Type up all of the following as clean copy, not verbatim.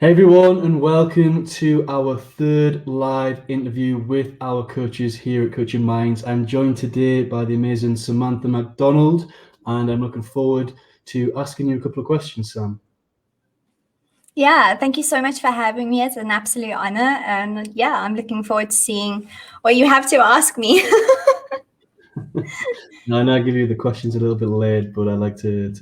Hey everyone, and welcome to our third live interview with our coaches here at Coaching Minds. I'm joined today by the amazing Samantha Macdonald, and I'm looking forward to asking you a couple of questions, Sam. Yeah, thank you so much for having me. It's an absolute honor. And yeah, I'm looking forward to seeing what you have to ask me. Now, I know I give you the questions a little bit late, but I like to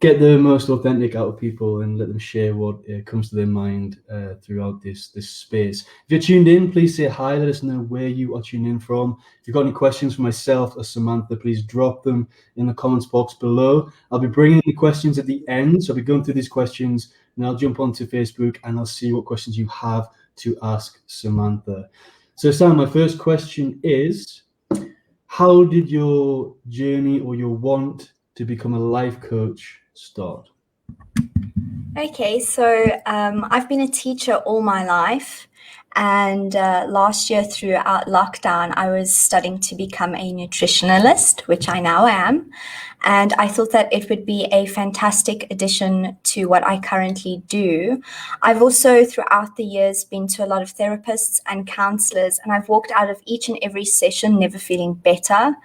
get the most authentic out of people and let them share what comes to their mind throughout this space. If you're tuned in, please say hi. Let us know where you are tuning in from. If you've got any questions for myself or Samantha, please drop them in the comments box below. I'll be bringing the questions at the end, so I'll be going through these questions, and I'll jump onto Facebook and I'll see what questions you have to ask Samantha. So, Sam, my first question is, how did your journey or your want to become a life coach start? Okay, so I've been a teacher all my life. And last year throughout lockdown, I was studying to become a nutritionalist, which I now am. And I thought that it would be a fantastic addition to what I currently do. I've also throughout the years been to a lot of therapists and counselors, and I've walked out of each and every session never feeling better.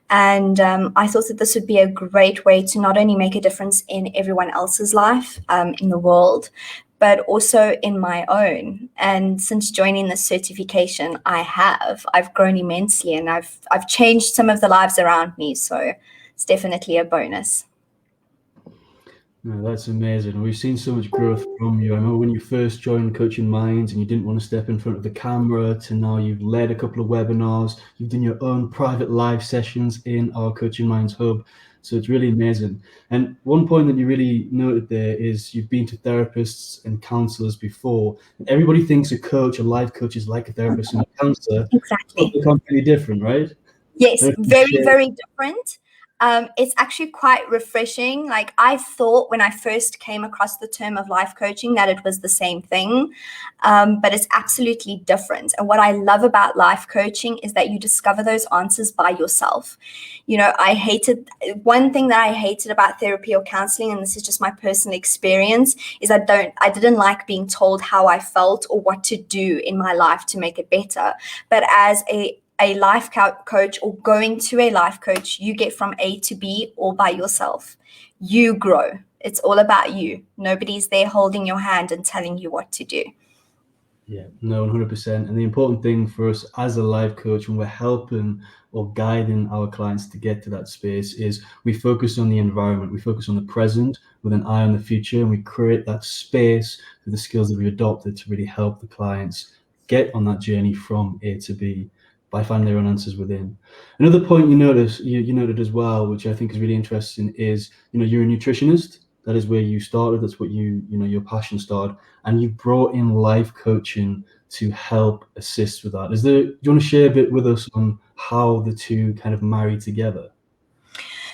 And I thought that this would be a great way to not only make a difference in everyone else's life in the world, but also in my own. And since joining this certification, I've grown immensely, and I've changed some of the lives around me. So it's definitely a bonus. No, that's amazing. We've seen so much growth from you. I remember when you first joined Coaching Minds and you didn't want to step in front of the camera, to now you've led a couple of webinars, you've done your own private live sessions in our Coaching Minds hub. So it's really amazing. And one point that you really noted there is you've been to therapists and counselors before. And everybody thinks a coach, a life coach, is like a therapist and a counselor. Exactly. It's completely different, right? Yes, very, very different. It's actually quite refreshing. Like, I thought when I first came across the term of life coaching that it was the same thing, but it's absolutely different. And what I love about life coaching is that you discover those answers by yourself. You know, one thing that I hated about therapy or counseling, and this is just my personal experience, is I didn't like being told how I felt or what to do in my life to make it better. But as a life coach or going to a life coach, you get from A to B all by yourself. You grow. It's all about you. Nobody's there holding your hand and telling you what to do. Yeah, no, 100%. And the important thing for us as a life coach when we're helping or guiding our clients to get to that space is we focus on the environment, we focus on the present with an eye on the future, and we create that space with the skills that we adopted to really help the clients get on that journey from A to B by finding their own answers within. Another point you noted as well, which I think is really interesting, is you're a nutritionist. That is where you started. That's what your passion started, and you brought in life coaching to help assist with that. Do you want to share a bit with us on how the two kind of marry together?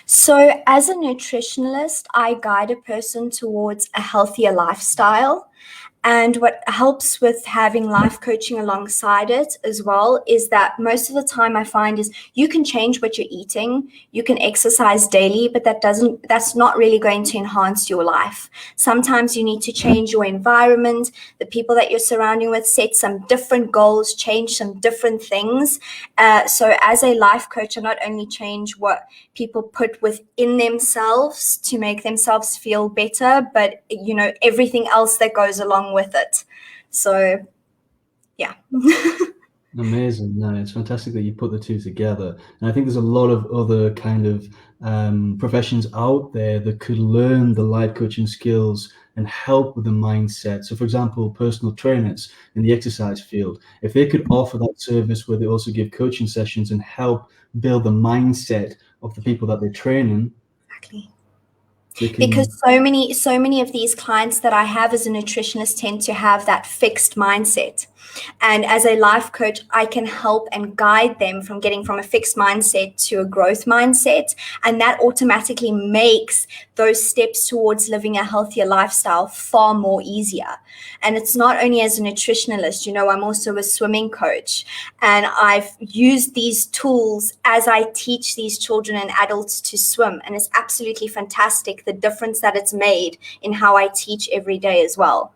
So as a nutritionalist, I guide a person towards a healthier lifestyle. And what helps with having life coaching alongside it as well is that most of the time I find is you can change what you're eating, you can exercise daily, but that's not really going to enhance your life. Sometimes you need to change your environment, the people that you're surrounding with, set some different goals, change some different things. So as a life coach, I not only change what people put within themselves to make themselves feel better, but everything else that goes along with it. So yeah. Amazing. No, it's fantastic that you put the two together. And I think there's a lot of other kind of professions out there that could learn the life coaching skills and help with the mindset. So for example, personal trainers in the exercise field, if they could offer that service where they also give coaching sessions and help build the mindset of the people that they're training. Exactly. Because so many of these clients that I have as a nutritionist tend to have that fixed mindset. And as a life coach, I can help and guide them from getting from a fixed mindset to a growth mindset. And that automatically makes those steps towards living a healthier lifestyle far more easier. And it's not only as a nutritionalist, I'm also a swimming coach. And I've used these tools as I teach these children and adults to swim. And it's absolutely fantastic, the difference that it's made in how I teach every day as well.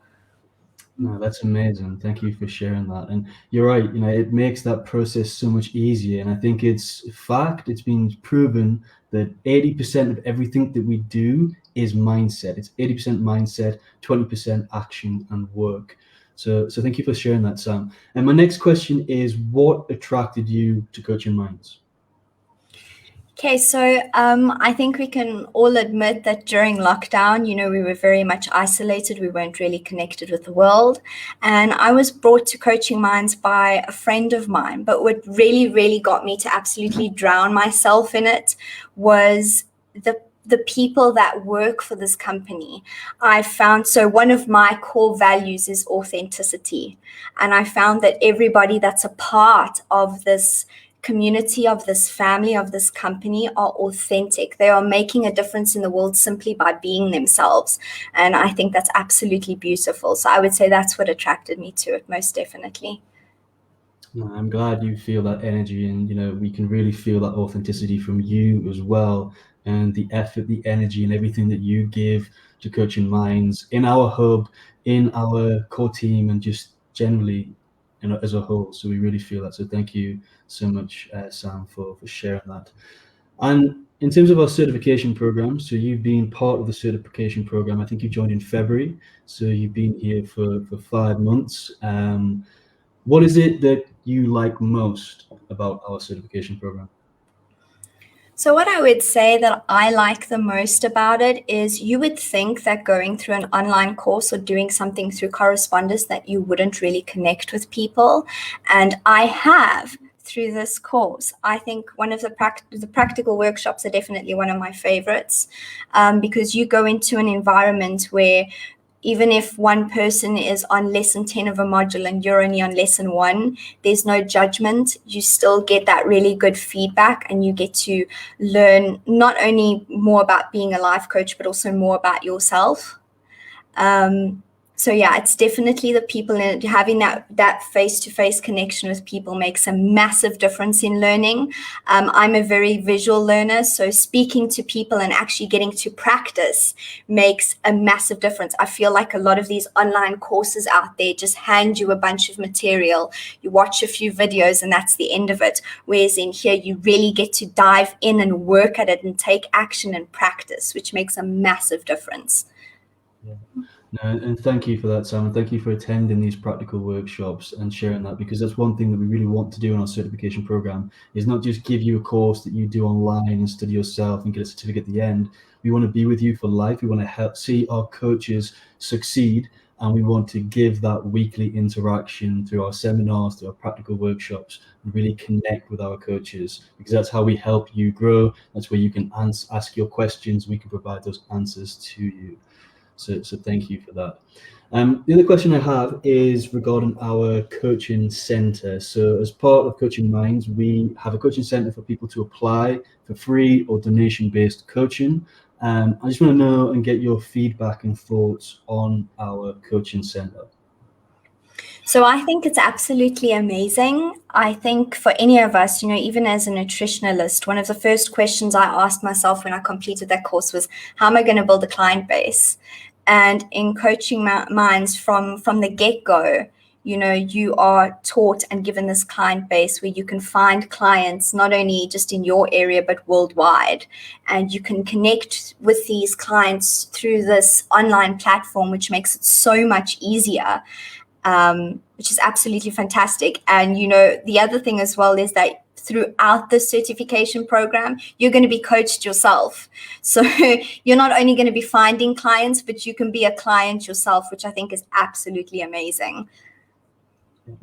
No, that's amazing. Thank you for sharing that. And you're right, it makes that process so much easier. And I think it's been proven that 80% of everything that we do is mindset. It's 80% mindset, 20% action and work. So thank you for sharing that, Sam. And my next question is, what attracted you to Coaching Minds? Okay, so I think we can all admit that during lockdown, we were very much isolated. We weren't really connected with the world. And I was brought to Coaching Minds by a friend of mine. But what really, really got me to absolutely drown myself in it was the people that work for this company. I found, so one of my core values is authenticity. And I found that everybody that's a part of this community, of this family, of this company are authentic. They are making a difference in the world simply by being themselves. And I think that's absolutely beautiful. So I would say that's what attracted me to it, most definitely. I'm glad you feel that energy, and we can really feel that authenticity from you as well, and the effort, the energy, and everything that you give to Coaching Minds in our hub, in our core team, and just generally, as a whole. So we really feel that. So thank you so much, Sam, for sharing that. And in terms of our certification program, so you've been part of the certification program. I think you joined in February, so you've been here for 5 months. What is it that you like most about our certification program? So what I would say that I like the most about it is, you would think that going through an online course or doing something through correspondence that you wouldn't really connect with people. And I have through this course. I think one of the practical workshops are definitely one of my favorites, because you go into an environment where even if one person is on lesson 10 of a module and you're only on lesson 1, there's no judgment. You still get that really good feedback, and you get to learn not only more about being a life coach, but also more about yourself. So yeah, it's definitely the people, and having that face-to-face connection with people makes a massive difference in learning. I'm a very visual learner, so speaking to people and actually getting to practice makes a massive difference. I feel like a lot of these online courses out there just hand you a bunch of material. You watch a few videos and that's the end of it. Whereas in here, you really get to dive in and work at it and take action and practice, which makes a massive difference. Yeah. No, and thank you for that, Sam, and thank you for attending these practical workshops and sharing that, because that's one thing that we really want to do in our certification program, is not just give you a course that you do online and study yourself and get a certificate at the end. We want to be with you for life. We want to help see our coaches succeed, and we want to give that weekly interaction through our seminars, through our practical workshops, and really connect with our coaches, because that's how we help you grow. That's where you can ask your questions. We can provide those answers to you. So thank you for that. The other question I have is regarding our coaching center. So as part of Coaching Minds, we have a coaching center for people to apply for free or donation-based coaching. I just want to know and get your feedback and thoughts on our coaching center. So I think it's absolutely amazing. I think for any of us, even as a nutritionalist, one of the first questions I asked myself when I completed that course was, how am I going to build a client base? And in Coaching Minds, from the get-go, you are taught and given this client base where you can find clients not only just in your area, but worldwide. And you can connect with these clients through this online platform, which makes it so much easier. Which is absolutely fantastic. And, the other thing as well is that throughout the certification program, you're going to be coached yourself. So you're not only going to be finding clients, but you can be a client yourself, which I think is absolutely amazing.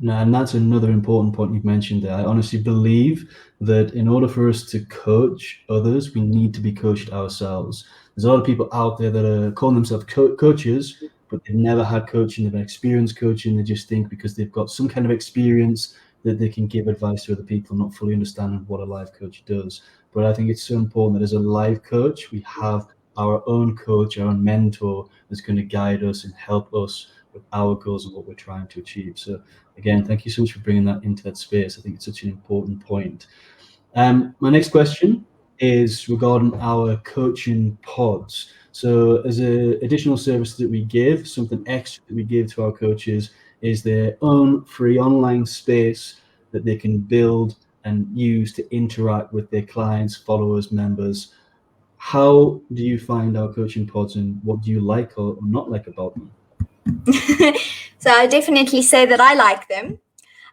No, and that's another important point you've mentioned there. I honestly believe that in order for us to coach others, we need to be coached ourselves. There's a lot of people out there that are calling themselves coaches, but they've never had coaching, they've experienced coaching. They just think because they've got some kind of experience that they can give advice to other people, not fully understanding what a life coach does. But I think it's so important that as a life coach, we have our own coach, our own mentor that's going to guide us and help us with our goals and what we're trying to achieve. So again, thank you so much for bringing that into that space. I think it's such an important point. My next question is regarding our coaching pods. So as an additional service that we give, something extra that we give to our coaches is their own free online space that they can build and use to interact with their clients, followers, members. How do you find our coaching pods, and what do you like or not like about them? So I definitely say that I like them.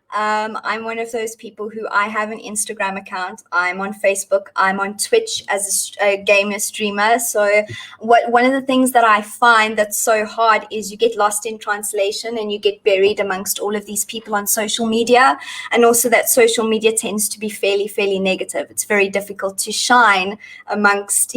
I'm one of those people who I have an Instagram account. I'm on Facebook. I'm on Twitch as a gamer streamer. So one of the things that I find that's so hard is you get lost in translation and you get buried amongst all of these people on social media. And also that social media tends to be fairly negative. It's very difficult to shine amongst,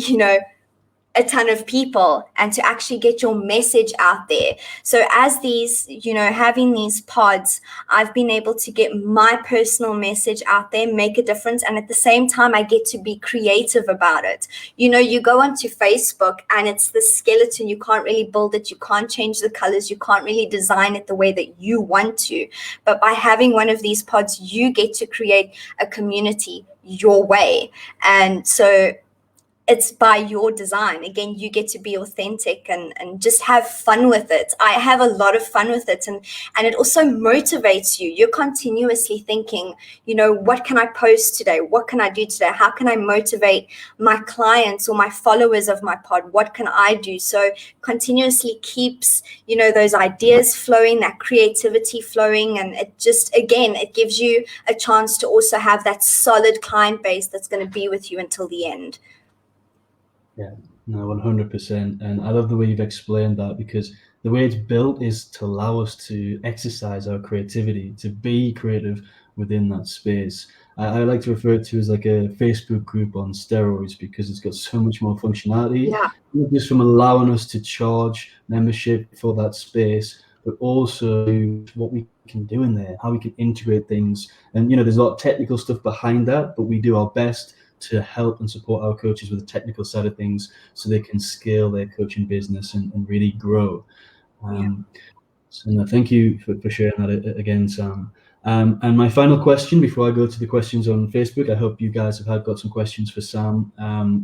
a ton of people and to actually get your message out there. So as these, having these pods, I've been able to get my personal message out there, make a difference. And at the same time, I get to be creative about it. You go onto Facebook and it's the skeleton. You can't really build it. You can't change the colors. You can't really design it the way that you want to. But by having one of these pods, you get to create a community your way. And so it's by your design. Again, you get to be authentic and just have fun with it. I have a lot of fun with it. And it also motivates you. You're continuously thinking, what can I post today? What can I do today? How can I motivate my clients or my followers of my pod? What can I do? So continuously keeps, those ideas flowing, that creativity flowing. And it just, again, it gives you a chance to also have that solid client base that's going to be with you until the end. Yeah, no, 100%. And I love the way you've explained that, because the way it's built is to allow us to exercise our creativity, to be creative within that space. I like to refer to it as like a Facebook group on steroids, because it's got so much more functionality, not just from allowing us to charge membership for that space, but also what we can do in there, how we can integrate things. And, there's a lot of technical stuff behind that, but we do our best to help and support our coaches with the technical side of things so they can scale their coaching business and really grow. So no, thank you for sharing that again, Sam. And my final question before I go to the questions on Facebook, I hope you guys have got some questions for Sam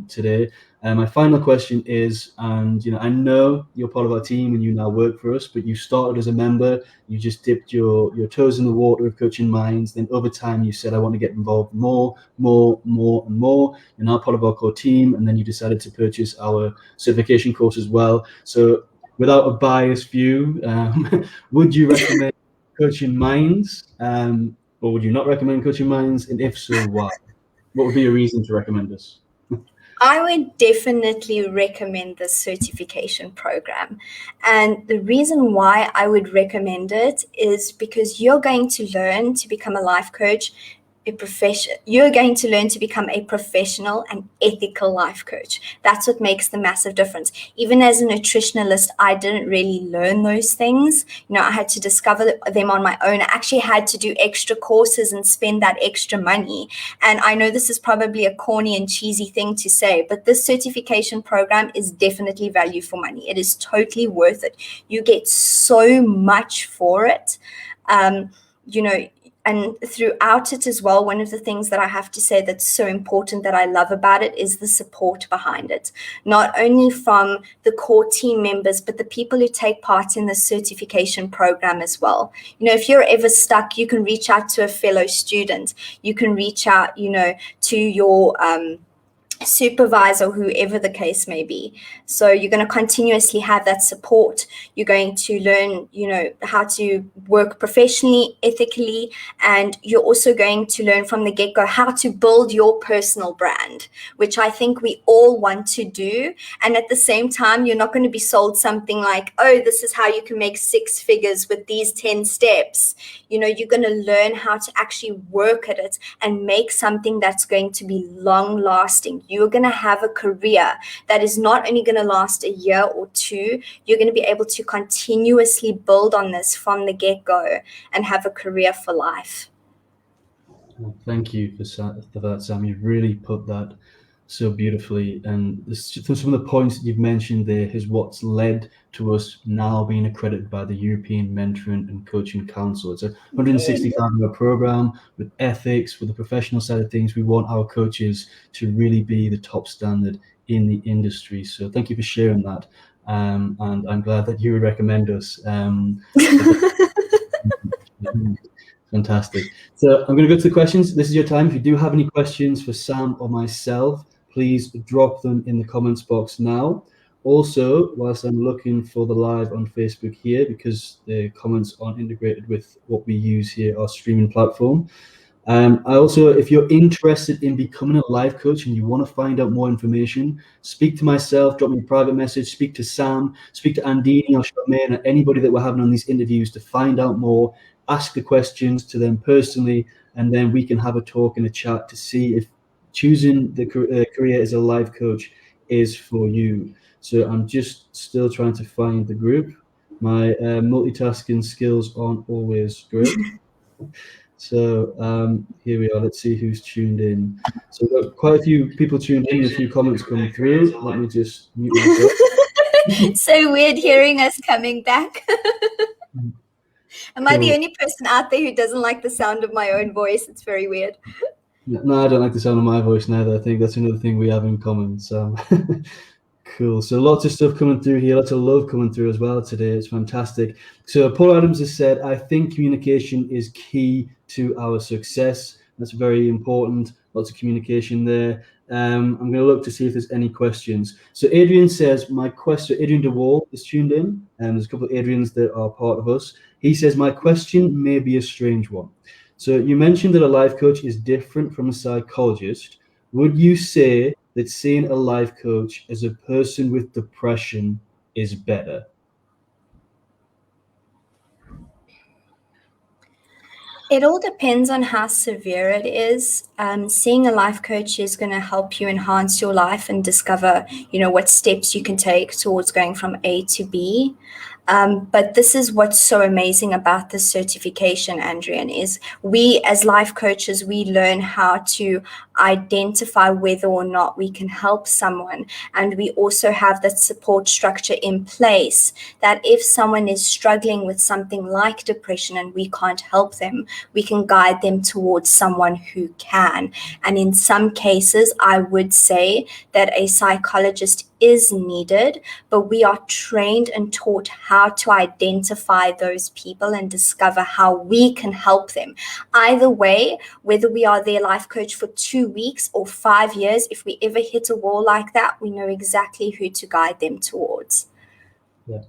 today. My final question is, and I know you're part of our team and you now work for us, but you started as a member, you just dipped your toes in the water of Coaching Minds. Then over time you said, I want to get involved more and more. You're now part of our core team, and then you decided to purchase our certification course as well. So without a biased view, would you recommend Coaching Minds, or would you not recommend Coaching Minds? And if so, why? What would be a reason to recommend us? I would definitely recommend this certification program. And the reason why I would recommend it is because you're going to learn to become a life coach. You're going to learn to become a professional and ethical life coach. That's what makes the massive difference. Even as a nutritionalist, I didn't really learn those things. I had to discover them on my own. I actually had to do extra courses and spend that extra money. And I know this is probably a corny and cheesy thing to say, but this certification program is definitely value for money. It is totally worth it. You get so much for it. And throughout it as well, one of the things that I have to say that's so important that I love about it is the support behind it. Not only from the core team members, but the people who take part in the certification program as well. If you're ever stuck, you can reach out to a fellow student. You can reach out, to your supervisor, whoever the case may be. So you're going to continuously have that support. You're going to learn, how to work professionally, ethically, and you're also going to learn from the get-go how to build your personal brand, which I think we all want to do. And at the same time, you're not going to be sold something like, oh, this is how you can make 6 figures with these 10 steps. You're going to learn how to actually work at it and make something that's going to be long lasting. you're going to have a career that is not only going to last a year or two, you're going to be able to continuously build on this from the get-go and have a career for life. Thank you for that, Sam. You've really put that so beautifully. And some of the points that you've mentioned there is what's led to us now being accredited by the European Mentoring and Coaching Council. It's a 165-hour program with ethics, with the professional side of things. We want our coaches to really be the top standard in the industry. So thank you for sharing that. And I'm glad that you would recommend us. Fantastic. So I'm going to go to the questions. This is your time. If you do have any questions for Sam or myself, please drop them in the comments box now. Also, whilst I'm looking for the live on Facebook here, because the comments aren't integrated with what we use here, our streaming platform. I also, if you're interested in becoming a life coach and you want to find out more information, speak to myself, drop me a private message, speak to Sam, speak to Andini or Charmaine, or anybody that we're having on these interviews to find out more. Ask the questions to them personally, and then we can have a talk and a chat to see if choosing the career as a life coach is for you. So I'm just still trying to find the group. My multitasking skills aren't always great. So here we are. Let's see who's tuned in. So we've got quite a few people tuned in, a few comments coming through. Let me just mute myself. It's so weird hearing us coming back. Am I the only person out there who doesn't like the sound of my own voice? It's very weird. No, I don't like the sound of my voice neither. I think that's another thing we have in common. So cool. So lots of stuff coming through here, lots of love coming through as well today. It's fantastic. So Paul Adams has said, I think communication is key to our success. That's very important. Lots of communication there. I'm going to look to see if there's any questions. So Adrian says, my question, Adrian DeWall is tuned in, and there's a couple of Adrians that are part of us. He says, my question may be a strange one. So you mentioned that a life coach is different from a psychologist. Would you say that seeing a life coach as a person with depression is better? It all depends on how severe it is. Seeing a life coach is going to help you enhance your life and discover, what steps you can take towards going from A to B. But this is what's so amazing about this certification, Andrian, is we as life coaches, we learn how to identify whether or not we can help someone. And we also have that support structure in place that if someone is struggling with something like depression and we can't help them, we can guide them towards someone who can. And in some cases, I would say that a psychologist is needed, but we are trained and taught how to identify those people and discover how we can help them. Either way, whether we are their life coach for 2 weeks or 5 years, if we ever hit a wall like that, we know exactly who to guide them towards. Yeah.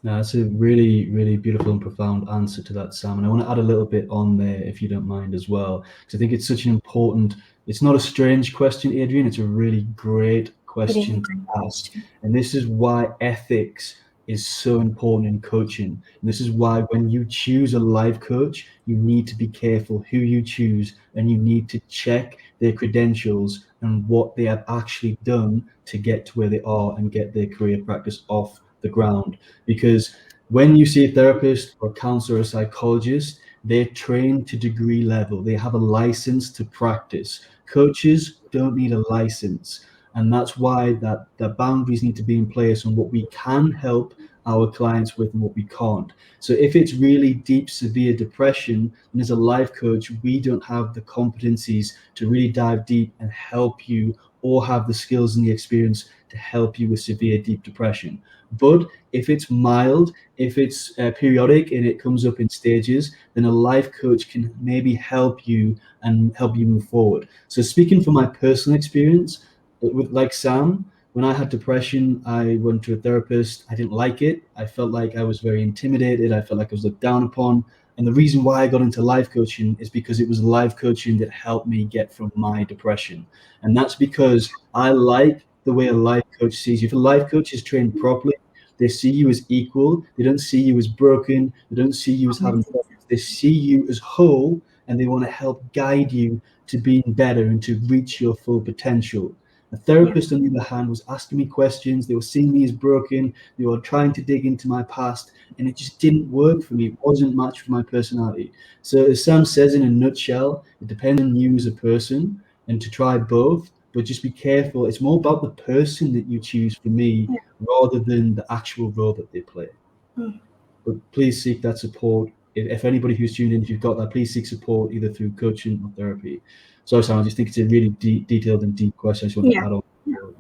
No, that's a really, really beautiful and profound answer to that, Sam. And I want to add a little bit on there, if you don't mind as well, because I think it's such an important, it's not a strange question, Adrian, it's a really great question to ask. And this is why ethics is so important in coaching. And this is why when you choose a life coach, you need to be careful who you choose, and you need to check their credentials and what they have actually done to get to where they are and get their career practice off the ground. Because when you see a therapist or a counselor or a psychologist, they're trained to degree level. They have a license to practice. Coaches don't need a license. And that's why the boundaries need to be in place on what we can help our clients with and what we can't. So if it's really deep, severe depression, and as a life coach, we don't have the competencies to really dive deep and help you, or have the skills and the experience to help you with severe, deep depression. But if it's mild, if it's periodic and it comes up in stages, then a life coach can maybe help you and help you move forward. So speaking from my personal experience, with like Sam, when I had depression, I went to a therapist. I didn't like it. I felt like I was very intimidated. I felt like I was looked down upon. And the reason why I got into life coaching is because it was life coaching that helped me get from my depression. And that's because I like the way a life coach sees you. If a life coach is trained properly, they see you as equal. They don't see you as broken. They don't see you as having problems. They see you as whole, and they want to help guide you to being better and to reach your full potential. A therapist, on the other hand, was asking me questions. They were seeing me as broken. They were trying to dig into my past, and it just didn't work for me. It wasn't matched for my personality. So as Sam says in a nutshell, it depends on you as a person, and to try both, but just be careful. It's more about the person that you choose for me rather than the actual role that they play. But please seek that support. If anybody who's tuned in, if you've got that, please seek support either through coaching or therapy. Sorry, Sam, I just think it's a really detailed and deep question. I just want to add on.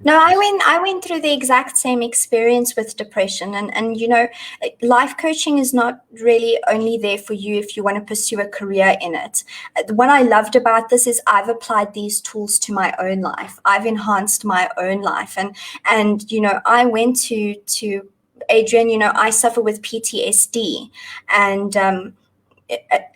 No, I went through the exact same experience with depression, and you know, life coaching is not really only there for you if you want to pursue a career in it. What I loved about this is I've applied these tools to my own life. I've enhanced my own life, and you know, I went to Adrian. You know, I suffer with PTSD, and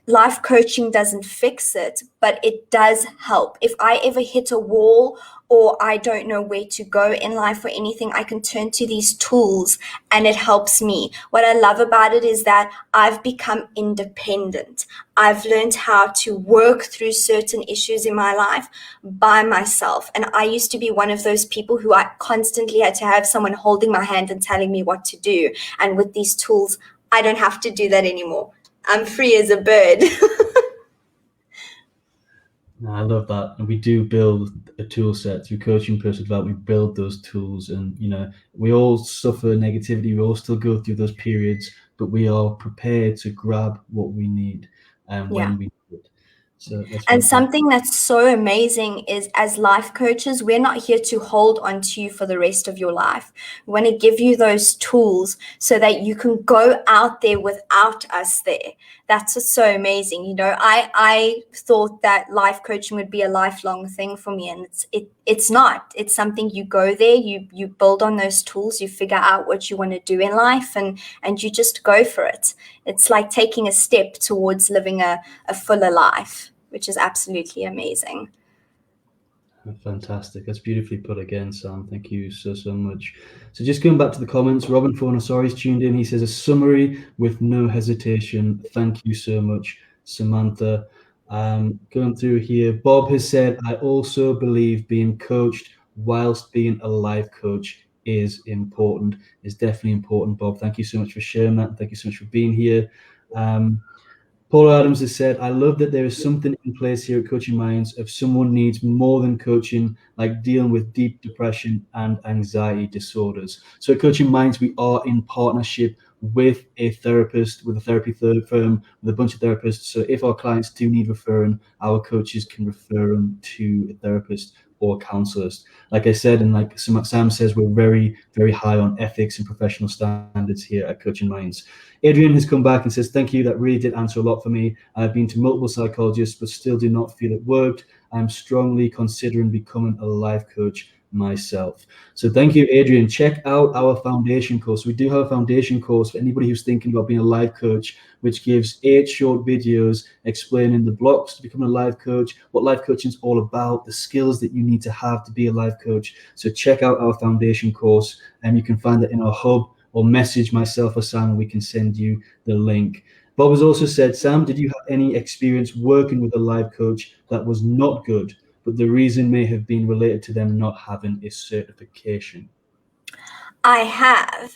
life coaching doesn't fix it, but it does help. If I ever hit a wall or I don't know where to go in life or anything, I can turn to these tools and it helps me. What I love about it is that I've become independent. I've learned how to work through certain issues in my life by myself. And I used to be one of those people who I constantly had to have someone holding my hand and telling me what to do. And with these tools, I don't have to do that anymore. I'm free as a bird. I love that. And we do build a tool set through coaching, personal development. We build those tools, and you know, we all suffer negativity. We all still go through those periods, but we are prepared to grab what we need and when we need it. So and something that's so amazing is, as life coaches, we're not here to hold on to you for the rest of your life. We want to give you those tools so that you can go out there without us there. That's what's so amazing. You know, I thought that life coaching would be a lifelong thing for me, and it's not. It's something you go there, you build on those tools, you figure out what you want to do in life, and you just go for it. It's like taking a step towards living a fuller life, which is absolutely amazing. Fantastic. That's beautifully put again, Sam. Thank you so much. So just going back to the comments, Robin Fornasauri's tuned in. He says, a summary with no hesitation. Thank you so much, Samantha. Going through here, Bob has said, I also believe being coached whilst being a life coach is important. It's definitely important, Bob. Thank you so much for sharing that. Thank you so much for being here. Paul Adams has said, I love that there is something in place here at Coaching Minds if someone needs more than coaching, like dealing with deep depression and anxiety disorders. So at Coaching Minds, we are in partnership with a therapist, with a therapy firm, with a bunch of therapists. So if our clients do need referring, our coaches can refer them to a therapist or counselors. Like I said, and like Sam says, we're very, very high on ethics and professional standards here at Coaching Minds. Adrian has come back and says, thank you. That really did answer a lot for me. I've been to multiple psychologists, but still do not feel it worked. I'm strongly considering becoming a life coach myself. So thank you, Adrian. Check out our foundation course. We do have a foundation course for anybody who's thinking about being a life coach, which gives 8 short videos explaining the blocks to become a life coach, what life coaching is all about, the skills that you need to have to be a life coach. So check out our foundation course, and you can find it in our hub, or message myself or Sam, and we can send you the link. Bob has also said, Sam, did you have any experience working with a life coach that was not good, but the reason may have been related to them not having a certification? I have.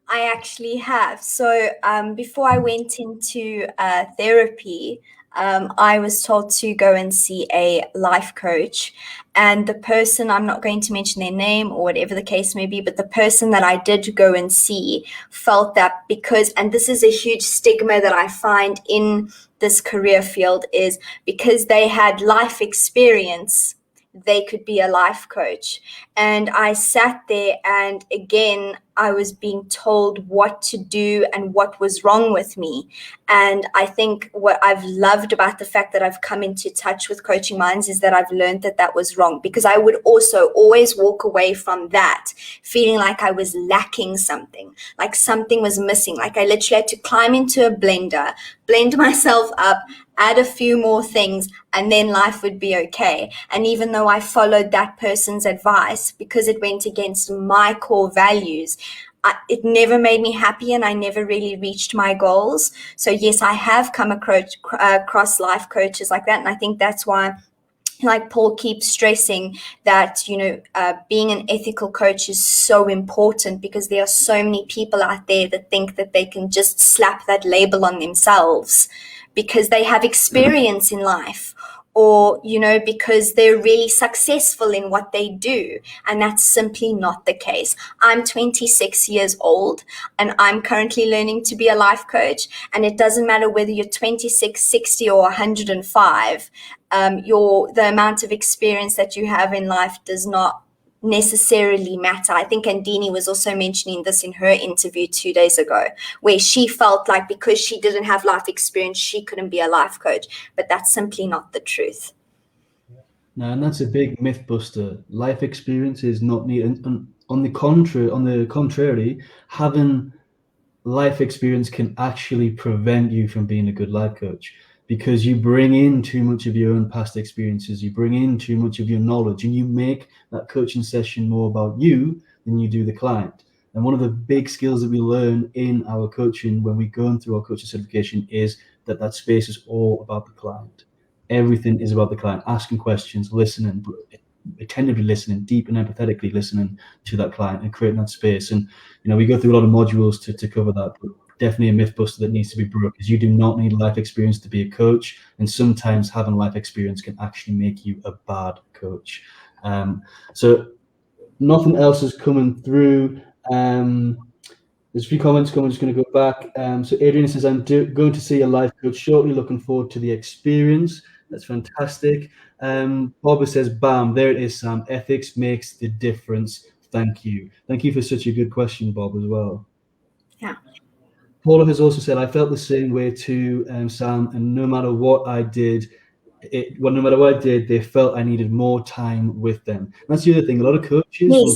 I actually have. So before I went into therapy, I was told to go and see a life coach. And the person, I'm not going to mention their name or whatever the case may be, but the person that I did go and see felt that because, and this is a huge stigma that I find in this career field, is because they had life experience, they could be a life coach. And I sat there, and again, I was being told what to do and what was wrong with me. And I think what I've loved about the fact that I've come into touch with Coaching Minds is that I've learned that that was wrong, because I would also always walk away from that feeling like I was lacking something, like something was missing. Like I literally had to climb into a blender, blend myself up, add a few more things, and then life would be okay. And even though I followed that person's advice, because it went against my core values, it never made me happy, and I never really reached my goals. So yes, I have come across life coaches like that. And I think that's why like Paul keeps stressing that, being an ethical coach is so important, because there are so many people out there that think that they can just slap that label on themselves because they have experience in life, or, because they're really successful in what they do. And that's simply not the case. I'm 26 years old and I'm currently learning to be a life coach. And it doesn't matter whether you're 26, 60, or 105. The amount of experience that you have in life does not necessarily matter. I think Andini was also mentioning this in her interview 2 days ago, where she felt like because she didn't have life experience, she couldn't be a life coach. But that's simply not the truth. No, and that's a big myth buster. Life experience is not needed. And on the contrary, having life experience can actually prevent you from being a good life coach, because you bring in too much of your own past experiences, you bring in too much of your knowledge, and you make that coaching session more about you than you do the client. And one of the big skills that we learn in our coaching when we go through our coaching certification is that space is all about the client. Everything is about the client, asking questions, listening, attentively listening, deep and empathetically listening to that client and creating that space. And we go through a lot of modules to cover that, but definitely a myth buster that needs to be broken, because you do not need life experience to be a coach, and sometimes having life experience can actually make you a bad coach. So nothing else is coming through. There's a few comments coming. I'm just going to go back. So Adrian says, I'm going to see a life coach shortly. Looking forward to the experience. That's fantastic. Barbara says, bam, there it is, Sam. Ethics makes the difference. Thank you. Thank you for such a good question, Bob, as well. Yeah. Paula has also said, I felt the same way too, Sam, and no matter what I did, they felt I needed more time with them. And that's the other thing. A lot of coaches will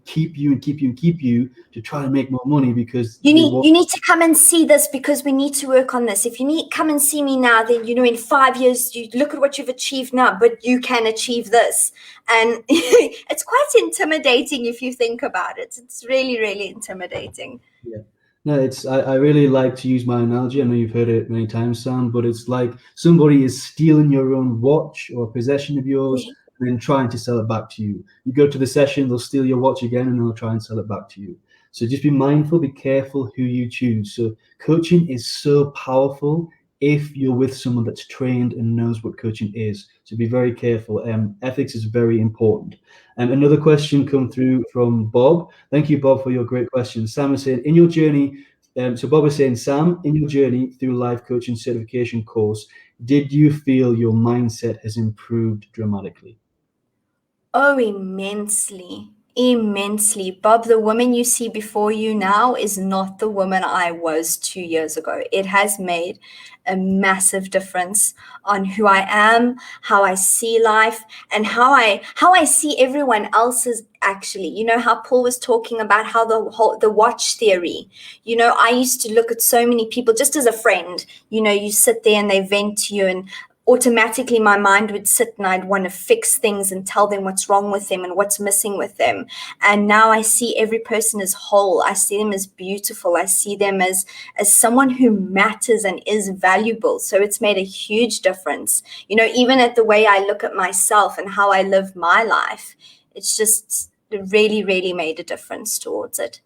keep you to try and make more money, because you need to come and see this, because we need to work on this. If you come and see me now, then in 5 years you look at what you've achieved now, but you can achieve this. And it's quite intimidating if you think about it. It's really, really intimidating. Yeah. No, I really like to use my analogy. I know you've heard it many times, Sam, but it's like somebody is stealing your own watch or possession of yours and then trying to sell it back to you. You go to the session, they'll steal your watch again, and they'll try and sell it back to you. So just be mindful, be careful who you choose. So coaching is so powerful if you're with someone that's trained and knows what coaching is. So be very careful. Ethics is very important. Another question come through from Bob. Thank you, Bob, for your great question. Sam is saying, in your journey, so Bob is saying, Sam, in your journey through life coaching certification course, did you feel your mindset has improved dramatically? Oh, immensely. Immensely. Bob, the woman you see before you now is not the woman I was 2 years ago. It has made a massive difference on who I am, how I see life, and how I see everyone else's. Actually, how Paul was talking about how the watch theory, I used to look at so many people just as a friend. You sit there and they vent to you, and automatically my mind would sit and I'd want to fix things and tell them what's wrong with them and what's missing with them. And now I see every person as whole. I see them as beautiful. I see them as someone who matters and is valuable. So it's made a huge difference, even at the way I look at myself and how I live my life. It's just really, really made a difference towards it.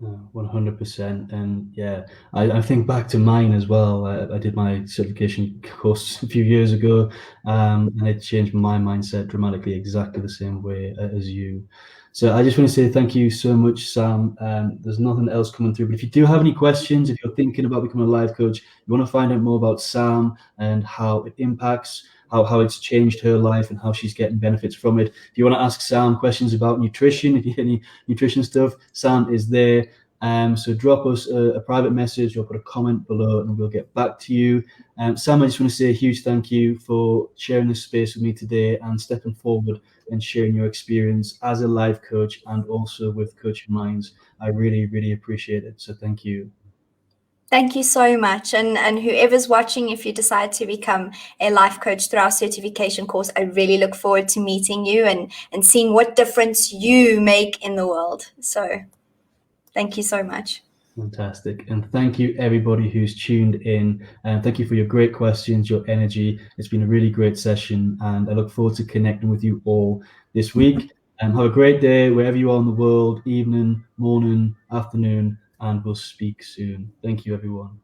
100%. And yeah, I think back to mine as well. I did my certification course a few years ago, and it changed my mindset dramatically, exactly the same way as you. So I just want to say thank you so much, Sam. There's nothing else coming through, but if you do have any questions, if you're thinking about becoming a life coach, you want to find out more about Sam and how it impacts, how it's changed her life and how she's getting benefits from it. If you want to ask Sam questions about nutrition, if you have any nutrition stuff, Sam is there. So drop us a private message or put a comment below and we'll get back to you. Sam, I just want to say a huge thank you for sharing this space with me today and stepping forward and sharing your experience as a life coach and also with Coaching Minds. I really, really appreciate it. So thank you. Thank you so much. And whoever's watching, if you decide to become a life coach through our certification course, I really look forward to meeting you and seeing what difference you make in the world. So thank you so much. Fantastic. And thank you, everybody who's tuned in. And thank you for your great questions, your energy. It's been a really great session. And I look forward to connecting with you all this week. And have a great day wherever you are in the world, evening, morning, afternoon, and we'll speak soon. Thank you, everyone.